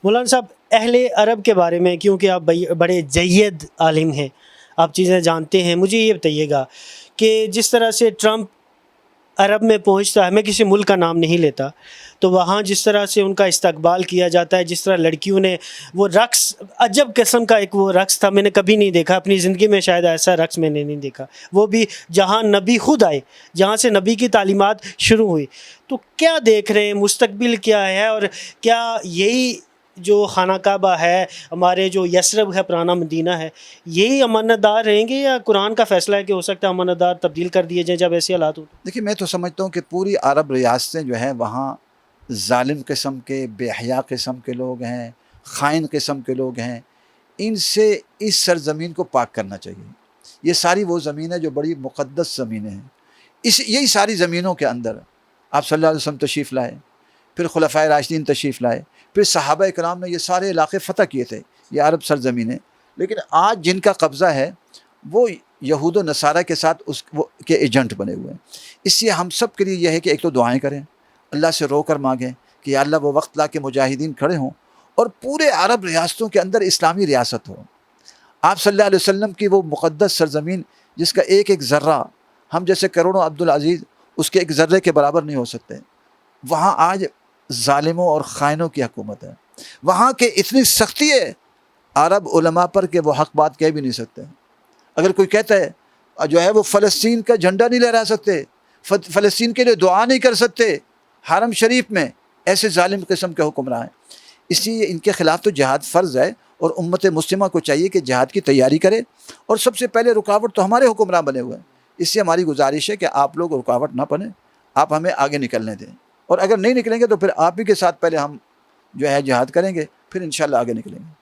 مولانا صاحب، اہل عرب کے بارے میں، کیونکہ آپ بڑے جید عالم ہیں، آپ چیزیں جانتے ہیں، مجھے یہ بتائیے گا کہ جس طرح سے ٹرمپ عرب میں پہنچتا ہے، میں کسی ملک کا نام نہیں لیتا، تو وہاں جس طرح سے ان کا استقبال کیا جاتا ہے، جس طرح لڑکیوں نے وہ رقص، عجب قسم کا ایک وہ رقص تھا، میں نے کبھی نہیں دیکھا اپنی زندگی میں، شاید ایسا رقص میں نے نہیں دیکھا، وہ بھی جہاں نبی خود آئے، جہاں سے نبی کی تعلیمات شروع ہوئی. تو کیا دیکھ رہے ہیں، مستقبل کیا ہے، اور کیا یہی جو خانہ کعبہ ہے، ہمارے جو یثرب ہے، پرانا مدینہ ہے، یہی امانت دار رہیں گے، یا قرآن کا فیصلہ ہے کہ ہو سکتا ہے امانت دار تبدیل کر دیے جائیں جب ایسے حالات ہوں؟ دیکھیے، میں تو سمجھتا ہوں کہ پوری عرب ریاستیں جو ہیں وہاں ظالم قسم کے، بے حیا قسم کے لوگ ہیں، خائن قسم کے لوگ ہیں. ان سے اس سرزمین کو پاک کرنا چاہیے. یہ ساری وہ زمینیں جو بڑی مقدس زمینیں ہیں، یہی ساری زمینوں کے اندر آپ صلی اللہ علیہ وسلم تشریف لائے، پھر خلفائے راشدین تشریف لائے، پھر صحابہ کرام نے یہ سارے علاقے فتح کیے تھے، یہ عرب سرزمینیں. لیکن آج جن کا قبضہ ہے وہ یہود و نصارہ کے ساتھ کے ایجنٹ بنے ہوئے ہیں. اس لیے ہم سب کے لیے یہ ہے کہ ایک تو دعائیں کریں، اللہ سے رو کر مانگیں کہ یا اللہ وہ وقت لا کے مجاہدین کھڑے ہوں اور پورے عرب ریاستوں کے اندر اسلامی ریاست ہو. آپ صلی اللہ علیہ وسلم کی وہ مقدس سرزمین جس کا ایک ایک ذرہ ہم جیسے کروڑوں عبدالعزیز اس کے ایک ذرے کے برابر نہیں ہو سکتے، وہاں آج ظالموں اور خائنوں کی حکومت ہے. وہاں کے اتنی سختی ہے عرب علماء پر کہ وہ حق بات کہہ بھی نہیں سکتے. اگر کوئی کہتا ہے جو ہے وہ فلسطین کا جھنڈا نہیں لہرا سکتے، فلسطین کے لیے دعا نہیں کر سکتے حرم شریف میں، ایسے ظالم قسم کے حکمراں ہیں. اس لیے ان کے خلاف تو جہاد فرض ہے، اور امت مسلمہ کو چاہیے کہ جہاد کی تیاری کرے. اور سب سے پہلے رکاوٹ تو ہمارے حکمراں بنے ہوئے ہیں. اس لیے ہماری گزارش ہے کہ آپ لوگ رکاوٹ نہ بنیں، آپ ہمیں آگے نکلنے دیں، اور اگر نہیں نکلیں گے تو پھر آپ ہی کے ساتھ پہلے ہم جو ہے جہاد کریں گے، پھر انشاءاللہ آگے نکلیں گے.